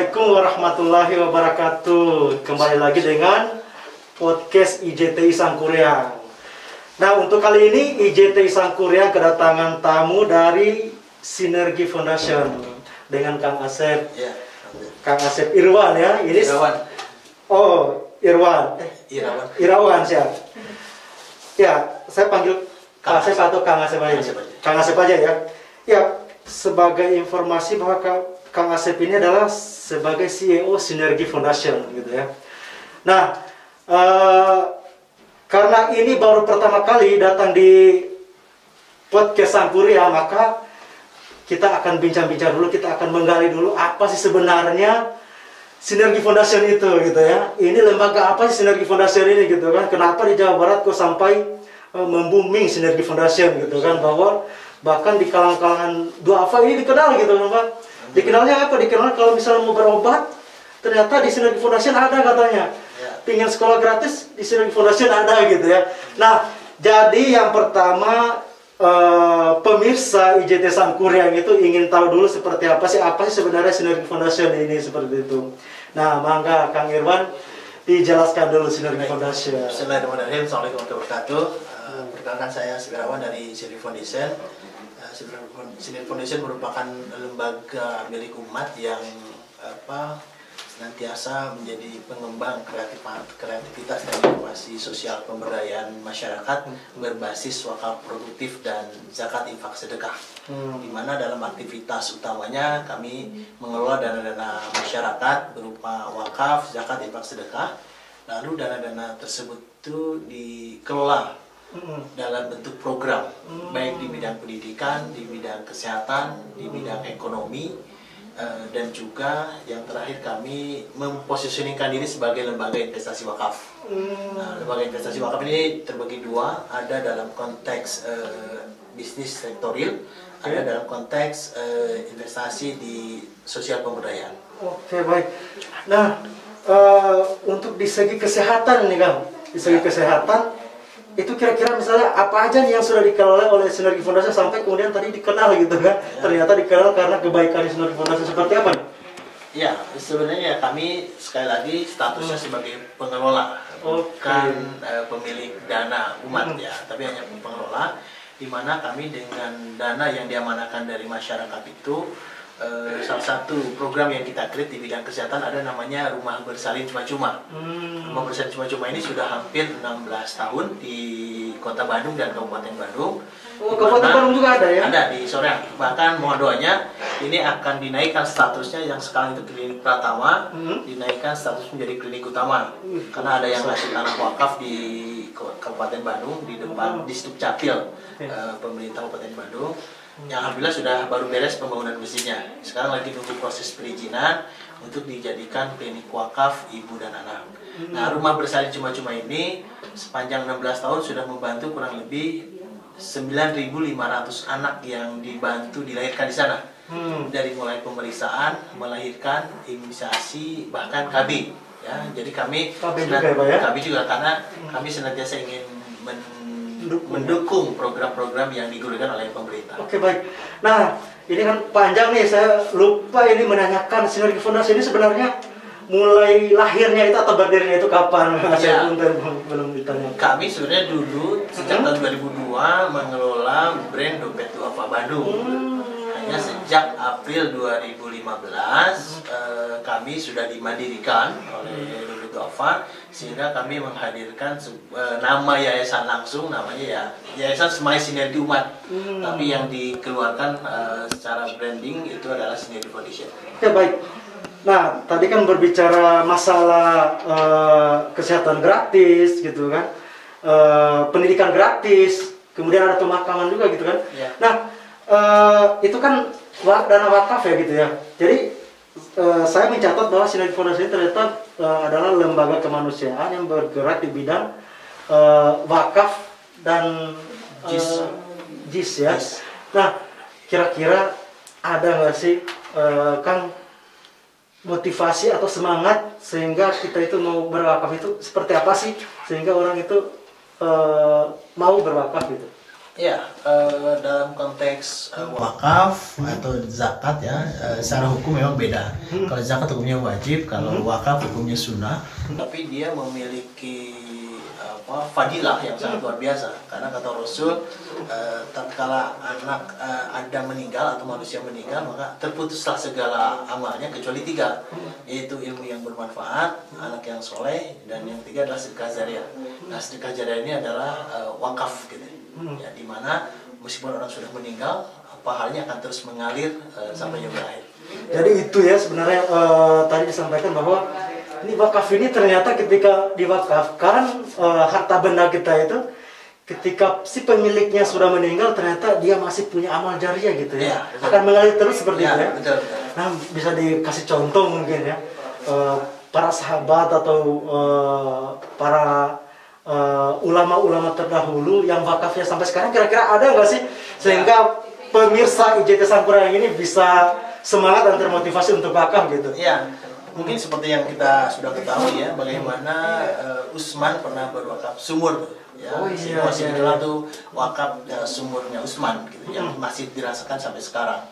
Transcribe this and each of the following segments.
Assalamualaikum warahmatullahi wabarakatuh. Kembali lagi dengan podcast IJTI Sangkuriang. Nah, untuk kali ini IJTI Sangkuriang kedatangan tamu dari Sinergi Foundation dengan Kang Asep. Ya, Kang Asep Irwan ya. Ini Irawan. Oh, Irwan. Irawan. Irawan siap. Ya, saya panggil Kang Asep atau Kang Asep aja. Kang Asep aja ya. Ya, sebagai informasi bahwa Kang Asep ini adalah sebagai CEO Sinergi Foundation gitu ya. Nah, karena ini baru pertama kali datang di podcast Sangkuriang, maka kita akan bincang-bincang dulu, kita akan menggali dulu apa sih sebenarnya Sinergi Foundation itu gitu ya. Ini lembaga apa sih Sinergi Foundation ini gitu kan? Kenapa di Jawa Barat kok sampai membooming Sinergi Foundation gitu kan? Bahwa bahkan di kalangan duafa ini dikenal gitu kan Pak. Dikenalnya apa? Dikenal kalau misalnya mau berobat, ternyata di Sinergi Foundation ada katanya. Pingin sekolah gratis di Sinergi Foundation ada gitu ya. Nah, jadi yang pertama pemirsa IJT Sangkuriang itu ingin tahu dulu seperti apa sih sebenarnya Sinergi Foundation ini seperti itu. Nah, mangga Kang Irwan dijelaskan dulu Sinergi Foundation. Bismillahirrahmanirrahim. Assalamualaikum warahmatullahi wabarakatuh. Perkenalkan saya Irawan dari Sinergi Foundation. Sinergi Foundation merupakan lembaga milik umat yang senantiasa menjadi pengembang kreativitas dan inovasi sosial pemberdayaan masyarakat berbasis wakaf produktif dan zakat infak sedekah. Di mana dalam aktivitas utamanya kami mengelola dana-dana masyarakat berupa wakaf, zakat, infak sedekah. Lalu dana-dana tersebut itu dikelola dalam bentuk program, baik di bidang pendidikan, di bidang kesehatan, di bidang ekonomi, dan juga yang terakhir kami mempositioningkan diri sebagai lembaga investasi wakaf. Nah, lembaga investasi wakaf ini terbagi dua, ada dalam konteks bisnis sektorial, ada dalam konteks investasi di sosial pemberdayaan. Oke, baik. Nah, untuk di segi kesehatan nih Kang, di segi kesehatan itu kira-kira misalnya apa aja nih yang sudah dikelola oleh Sinergi Foundation sampai kemudian tadi dikenal gitu kan? Ternyata dikenal karena kebaikan Sinergi Foundation seperti apa nih? Ya, sebenarnya kami sekali lagi statusnya sebagai pengelola, bukan pemilik dana umat ya, tapi hanya pengelola, di mana kami dengan dana yang diamanahkan dari masyarakat itu, salah satu program yang kita create di bidang kesehatan ada namanya Rumah Bersalin Cuma-Cuma. Rumah Bersalin Cuma-Cuma ini sudah hampir 16 tahun di Kota Bandung dan Kabupaten Bandung. Oh, Kabupaten Bandung juga ada ya? Ada di Soreang. Bahkan mohon doanya ini akan dinaikkan statusnya yang sekarang itu klinik Pratama, dinaikkan status menjadi klinik utama. Karena ada yang ngasih tanah wakaf di Kabupaten Bandung di depan di Dukcapil pemerintah Kabupaten Bandung. Yang alhamdulillah sudah baru beres pembangunan mesinnya. Sekarang lagi nunggu proses perizinan untuk dijadikan klinik wakaf ibu dan anak. Nah, Rumah Bersalin Cuma-Cuma ini sepanjang 16 tahun sudah membantu kurang lebih 9.500 anak yang dibantu dilahirkan di sana. Dari mulai pemeriksaan, melahirkan, imunisasi, bahkan KB. Ya, jadi kami KB juga karena kami senantiasa ingin mendukung program-program yang digunakan oleh pemerintah. Oke, baik. Nah, ini kan panjang nih, saya lupa ini menanyakan Sinergi Foundation ini sebenarnya mulai lahirnya itu atau berdirinya itu kapan? Ya, belum ditanya. Kami sebenarnya dulu sejak tahun 2002 mengelola brand Dompet Duafa Bandung. Hanya sejak April 2015 kami sudah dimandirikan oleh Dompet Duafa, sehingga kami menghadirkan nama yayasan langsung, namanya ya Yayasan Semai Sinergi Umat. Tapi yang dikeluarkan secara branding itu adalah Sinergi Foundation. Oke, baik. Nah, tadi kan berbicara masalah kesehatan gratis gitu kan, pendidikan gratis, kemudian ada pemakaman juga gitu kan. Nah, itu kan dana wakaf ya gitu ya. Jadi saya mencatat bahwa Sinergi Foundation ternyata adalah lembaga kemanusiaan yang bergerak di bidang wakaf dan JIS ya. Nah, kira-kira ada nggak sih Kang motivasi atau semangat sehingga kita itu mau berwakaf itu seperti apa sih sehingga orang itu mau berwakaf gitu? Ya, dalam konteks wakaf atau zakat ya, secara hukum memang beda. Kalau zakat hukumnya wajib, kalau wakaf hukumnya sunnah. Tapi dia memiliki fadilah yang sangat luar biasa. Karena kata Rasul, tatkala anak Adam meninggal atau manusia meninggal, maka terputuslah segala amalnya kecuali 3, yaitu ilmu yang bermanfaat, anak yang soleh, dan yang 3 adalah sedekah jariah. Nah, sedekah jariah ini adalah wakaf gitu. Ya, dimana meskipun orang sudah meninggal, pahalanya akan terus mengalir sampai yang berakhir. Jadi itu ya sebenarnya tadi disampaikan bahwa ini wakaf ini ternyata ketika diwakafkan harta benda kita itu, ketika si pemiliknya sudah meninggal ternyata dia masih punya amal jariah gitu ya, akan mengalir terus seperti itu ya. Betul. Nah, bisa dikasih contoh mungkin ya, para sahabat atau para ulama-ulama terdahulu yang wakafnya sampai sekarang kira-kira ada nggak sih, sehingga pemirsa IJT Sampurna ini bisa semangat dan termotivasi untuk wakaf gitu? Ya, mungkin seperti yang kita sudah ketahui ya, bagaimana Utsman pernah berwakaf sumur ya. Masih dikenal tuh wakaf sumurnya Utsman gitu, yang masih dirasakan sampai sekarang.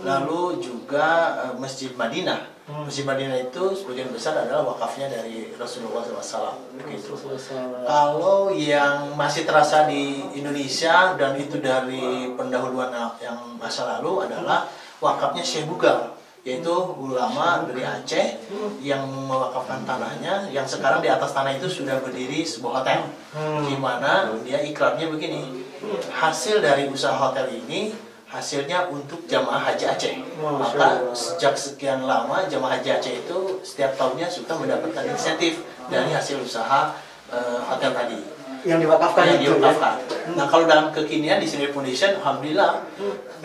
Lalu juga Masjid Madinah. Masjid Madinah itu sebagian besar adalah wakafnya dari Rasulullah SAW. Gitu. Kalau yang masih terasa di Indonesia dan itu dari pendahuluan yang masa lalu adalah wakafnya Syekh Bugal, yaitu ulama dari Aceh yang mewakafkan tanahnya, yang sekarang di atas tanah itu sudah berdiri sebuah hotel. Di mana dia ikrarnya begini, hasil dari usaha hotel ini hasilnya untuk jamaah haji Aceh. Maka sejak sekian lama jamaah haji Aceh itu setiap tahunnya suka mendapatkan insentif dari hasil usaha hotel tadi yang diwakafkan itu ya? Nah, kalau dalam kekinian di Sendiri Foundation, alhamdulillah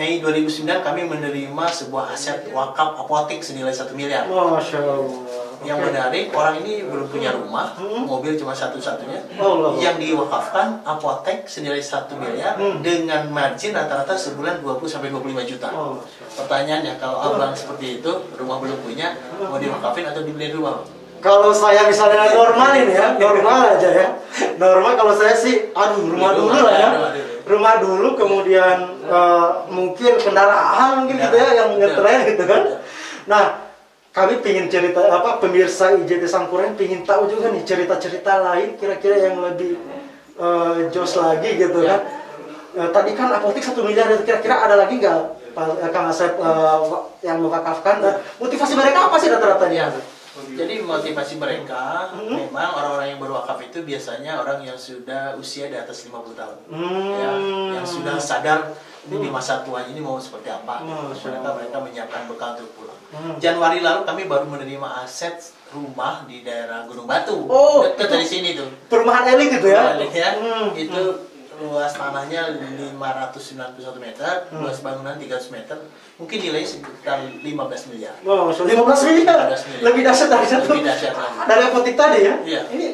Mei 2009 kami menerima sebuah aset wakaf apotek senilai 1 miliar. Masya Allah. Yang menarik, orang ini belum punya rumah, mobil cuma satu-satunya. Yang diwakafkan apotek senilai 1 miliar dengan margin rata-rata sebulan 20-25 juta. Pertanyaannya, kalau abang seperti itu, rumah belum punya, mau diwakafin atau dibeliin rumah? Kalau saya misalnya normal ini ya, normal aja ya. Normal kalau saya sih, rumah dulu lah ya. Rumah dulu, kemudian mungkin kendaraan mungkin gitu ya, yang ngetren gitu kan. Nah, kami pingin cerita pemirsa IJT Sampurna pingin tahu juga nih cerita-cerita lain kira-kira yang lebih jos lagi gitu kan. Tadi kan apotek 1 miliar, kira-kira ada lagi nggak Kang Asep yang mewakafkan? Motivasi mereka apa sih rata-ratanya? Jadi motivasi mereka memang orang-orang yang berwakaf itu biasanya orang yang sudah usia di atas 50 tahun. Ya, yang sudah sadar ini di masa tua ini mau seperti apa. Mereka menyiapkan bekal untuk pulang. Januari lalu kami baru menerima aset rumah di daerah Gunung Batu. Dekat dari sini tuh. Perumahan elit gitu ya? Elit ya. Itu luas tanahnya 591 meter, luas bangunan 300 meter, mungkin nilainya sekitar 15 miliar. 15 miliar? Lebih dahsyat dari satu. Dari apotek tadi ya? Iya. Ini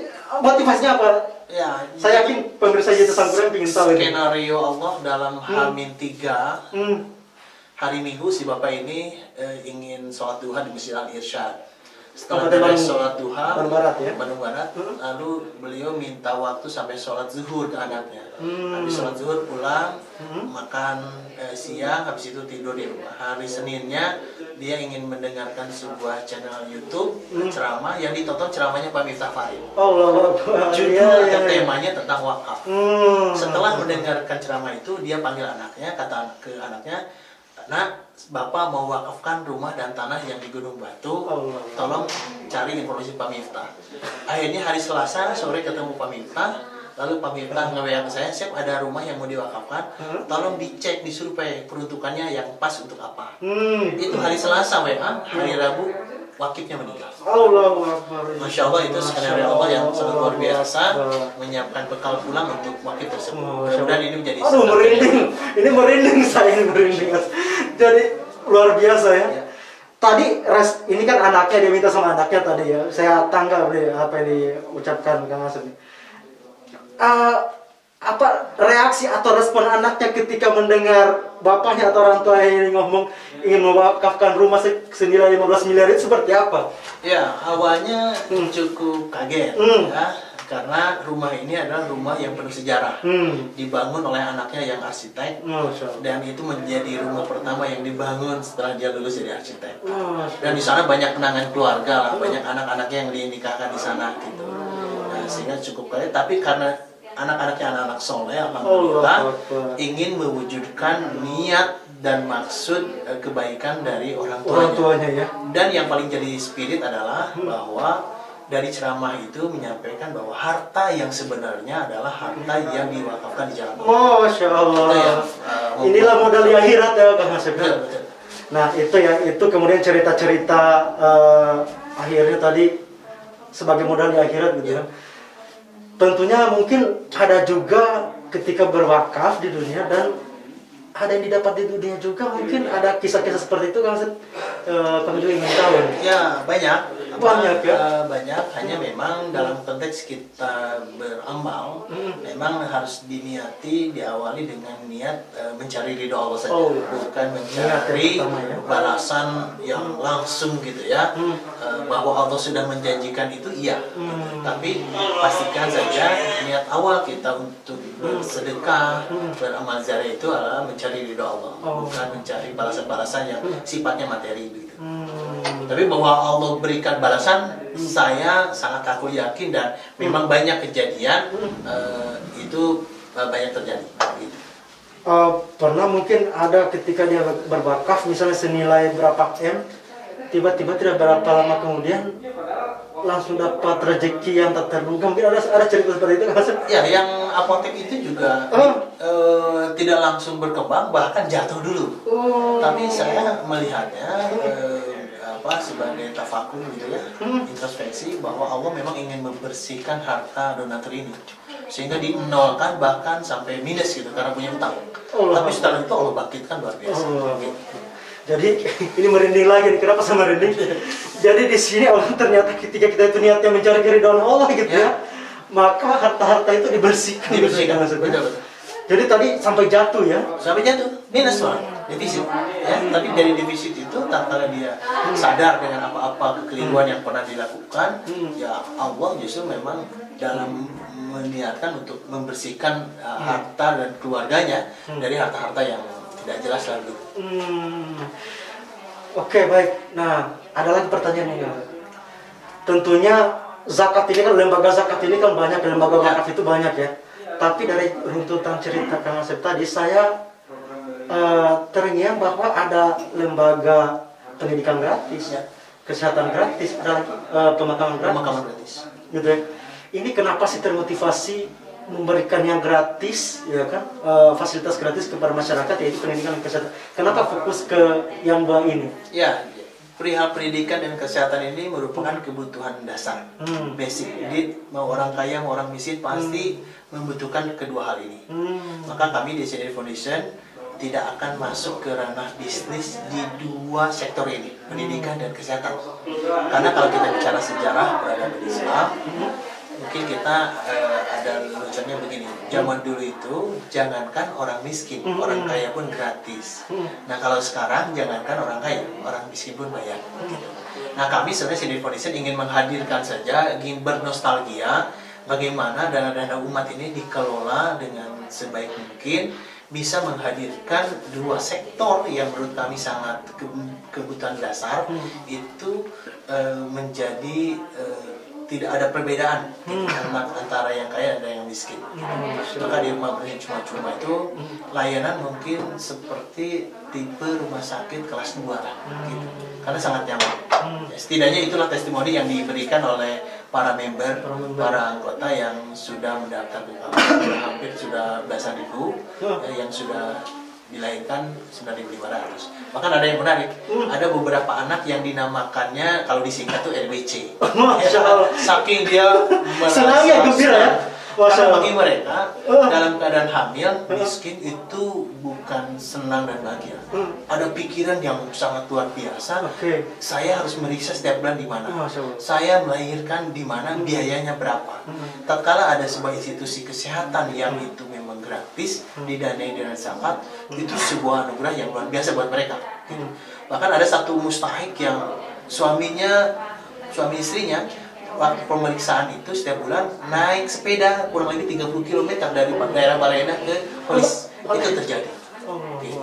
motivasinya apa? Ya, saya yakin pemirsa IJT Sampurna ingin tahu ini. Skenario Allah dalam H-3 hari Minggu si Bapak ini ingin sholat duha di Masjid Al-Irsyad. Setelah beres sholat duha Bandung Barat, lalu beliau minta waktu sampai sholat zuhur ke anaknya. Habis sholat zuhur pulang, makan siang, habis itu tidur di rumah. Hari Seninnya dia ingin mendengarkan sebuah channel YouTube ceramah yang ditonton ceramahnya Pak Miftah Farid. Judul atau temanya tentang wakaf. Setelah mendengarkan ceramah itu, dia panggil anaknya, kata ke anaknya, "Nak, Bapak mau wakafkan rumah dan tanah yang di Gunung Batu, tolong cari informasi Pak Miftah." Akhirnya hari Selasa sore ketemu Pak Miftah, lalu Pak Miftah nge-WA ke saya, "Siap, ada rumah yang mau diwakafkan, tolong dicek di survei peruntukannya yang pas untuk apa." Itu hari Selasa WA, hari Rabu wakifnya meninggal. Masya Allah, itu skenario Allah yang sangat luar biasa, menyiapkan bekal pulang untuk wakif tersebut. Mudah-mudahan ini menjadi merinding. Ini merinding saya, ini merinding. Jadi luar biasa ya. Tadi ini kan anaknya, dia minta sama anaknya tadi ya. Saya tanggap deh apa yang diucapkan Kang Asep. Apa reaksi atau respon anaknya ketika mendengar bapaknya atau orang tua ini ngomong ingin mewakafkan rumah senilai 15 miliar itu seperti apa? Ya, awalnya cukup kaget ya. karena rumah ini adalah rumah yang penuh sejarah. Dibangun oleh anaknya yang arsitek, dan itu menjadi rumah pertama yang dibangun setelah dia lulus jadi arsitek. Dan di sana banyak kenangan keluarga lah, banyak anak-anaknya yang dinikahkan di sana gitu. Nah, sehingga cukup kaya. Tapi karena anak-anaknya anak-anak soleh, alhamdulillah, ingin mewujudkan niat dan maksud kebaikan dari orang tuanya. Ya. Dan yang paling jadi spirit adalah bahwa dari ceramah itu menyampaikan bahwa harta yang sebenarnya adalah harta yang diwakafkan di jalan Allah. Masya Allah. Inilah modal di akhirat ya Kang Asep. Nah itu ya, itu kemudian cerita-cerita akhirnya tadi sebagai modal di akhirat gitu ya. Tentunya mungkin ada juga ketika berwakaf di dunia dan ada yang didapat di dunia juga, mungkin ada kisah-kisah seperti itu Kang Asep. Kami juga ingin tahu. Ya banyak ya. Banyak, hanya memang dalam konteks kita beramal memang harus diawali dengan niat mencari ridho Allah saja, bukan mencari balasan yang langsung gitu ya. Bahwa Allah sudah menjanjikan itu iya, tapi pastikan saja niat awal kita untuk bersedekah, beramal zareh itu adalah mencari ridho Allah, bukan mencari balasan-balasan yang sifatnya materi gitu. Tapi bahwa Allah berikan balasan, saya sangat aku yakin, dan memang banyak kejadian itu banyak terjadi. Gitu. Pernah mungkin ada ketika dia berwakaf misalnya senilai berapa M, tiba-tiba tidak berapa lama kemudian langsung dapat rezeki yang tak terduga. Mungkin ada cerita seperti itu Kang Asep? Ya, yang apotek itu juga tidak langsung berkembang, bahkan jatuh dulu. Tapi saya melihatnya sebagai tafakur gitu ya, introspeksi bahwa Allah memang ingin membersihkan harta donatur ini sehingga dinolkan bahkan sampai minus gitu karena punya utang. Tapi setelah itu Allah bangkitkan luar biasa. Jadi ini merinding lagi nih. Kenapa saya merinding? Jadi di sini Allah ternyata ketika kita itu niatnya mencari keridhaan Allah gitu ya, maka harta-harta itu dibersihkan. Betul. Jadi tadi sampai jatuh ya? Sampai jatuh, minus soal defisit. Ya, tapi dari defisit itu, tatkala dia sadar dengan apa-apa kekeliruan yang pernah dilakukan, ya Allah justru memang dalam meniatkan untuk membersihkan harta dan keluarganya dari harta-harta yang tidak jelas lagi. Oke, baik. Nah, ada lagi pertanyaan ini. Tentunya zakat ini kan, lembaga zakat ini kan banyak, lembaga wakaf itu banyak ya. Tapi dari runtutan cerita Kang Asep tadi, saya terngiang bahwa ada lembaga pendidikan gratis, kesehatan gratis, ada pemakaman gratis. Gitu ya. Ini kenapa sih termotivasi memberikan yang gratis, ya kan, fasilitas gratis kepada masyarakat, yaitu pendidikan dan kesehatan? Kenapa fokus ke yang dua ini? Ya, perihal pendidikan dan kesehatan ini merupakan kebutuhan dasar, basic need. Mau orang kaya mau orang miskin pasti membutuhkan kedua hal ini. Maka kami di Syedil Foundation tidak akan masuk ke ranah bisnis di dua sektor ini, pendidikan dan kesehatan. Karena kalau kita bicara sejarah peradaban Islam, mungkin kita ada lucunya begini. Zaman dulu itu jangankan orang miskin, orang kaya pun gratis. Nah kalau sekarang jangankan orang kaya, orang miskin pun bayar. Nah kami sebenarnya Syedil Foundation ingin menghadirkan saja, ingin bernostalgia bagaimana dana-dana umat ini dikelola dengan sebaik mungkin, bisa menghadirkan dua sektor yang menurut kami sangat kebutuhan dasar, itu menjadi tidak ada perbedaan antara yang kaya dan yang miskin. Maka di rumah benih cuma-cuma itu layanan mungkin seperti tipe rumah sakit kelas 2 lah, gitu. Karena sangat nyaman. Setidaknya itulah testimoni yang diberikan oleh para member, para anggota yang sudah mendaftar di kami. Hampir sudah belasan ribu yang sudah dilahirkan 9.500. Bahkan ada yang menarik, ada beberapa anak yang dinamakannya kalau disingkat tuh RBC. Saking dia senangnya gembira ya. Karena bagi mereka dalam keadaan hamil, miskin itu bukan senang dan bahagia. Ada pikiran yang sangat luar biasa. Saya harus meriksa setiap bulan di mana. Saya melahirkan di mana, biayanya berapa. Tatkala ada sebuah institusi kesehatan yang itu memang gratis, didanai dengan zakat, itu sebuah anugerah yang luar biasa buat mereka. Bahkan ada satu mustahik yang suami istrinya waktu pemeriksaan itu setiap bulan naik sepeda kurang lebih 30 km dari daerah Balena ke Polis. Itu terjadi. Gitu.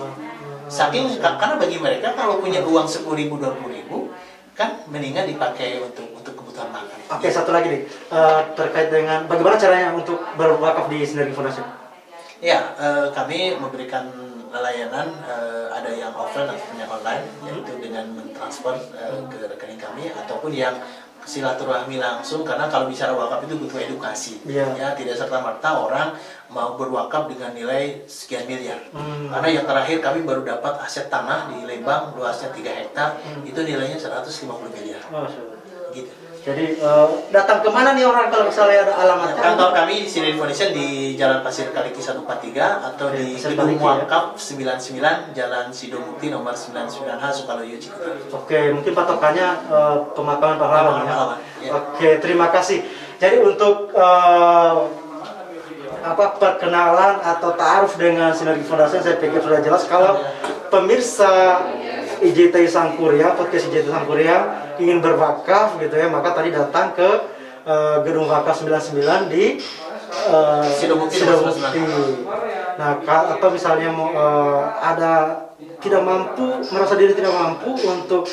Saking karena bagi mereka kalau punya uang 10.000 20.000 kan mendingan dipakai untuk kebutuhan makan. Oke, satu lagi nih terkait dengan bagaimana caranya untuk berwakaf di Sinergi Foundation. Ya, kami memberikan layanan ada yang offline ataupun yang online, yaitu dengan mentransfer ke rekening kami ataupun yang silaturahmi langsung, karena kalau bicara wakaf itu butuh edukasi. Ya, tidak serta-merta orang mau berwakaf dengan nilai sekian miliar. Karena yang terakhir kami baru dapat aset tanah di Lembang luasnya 3 hektar, itu nilainya 150 miliar. Gitu. Jadi datang kemana nih orang kalau misalnya ada alamatnya? Kantor kami di Sinergi Foundation di Jalan Pasir Kaliki 143 atau di Gedung Wakaf 99 Jalan Sidomukti nomor 99H Sukaloyo Ciputra. Oke, mungkin patokannya pemakaman pahlawan ya. Ya. Oke, terima kasih. Jadi untuk perkenalan atau ta'aruf dengan Sinergi Foundation saya pikir sudah jelas. Kalau pemirsa IJTI Sangkuria, podcast IJTI Sangkuria ingin berwakaf gitu ya, maka tadi datang ke Gedung Wakaf 99 di Sidomukti. Nah, atau misalnya mau ada tidak mampu, merasa diri tidak mampu untuk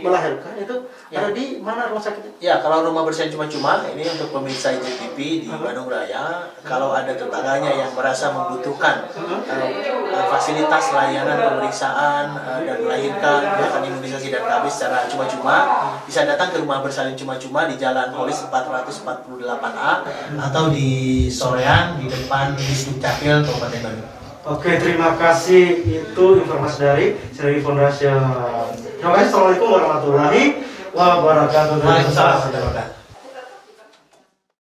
melahirkan, itu ada di mana rumah sakitnya? Ya, kalau rumah bersih cuma-cuma ini untuk pemirsa IJTP di Bandung Raya, kalau ada tetangganya yang merasa membutuhkan fasilitas layanan pemeriksaan dan melahirkan, bahkan imunisasi dan KB secara cuma-cuma, bisa datang ke rumah bersalin cuma-cuma di Jalan Polis 448A atau di Soreang di depan Disduk Capil Kabupaten Bandung. Oke, terima kasih. Itu informasi dari Sinergi Foundation. Terima kasih. Assalamualaikum warahmatullahi wabarakatuh. Waalaikumsalam warahmatullahi wabarakatuh.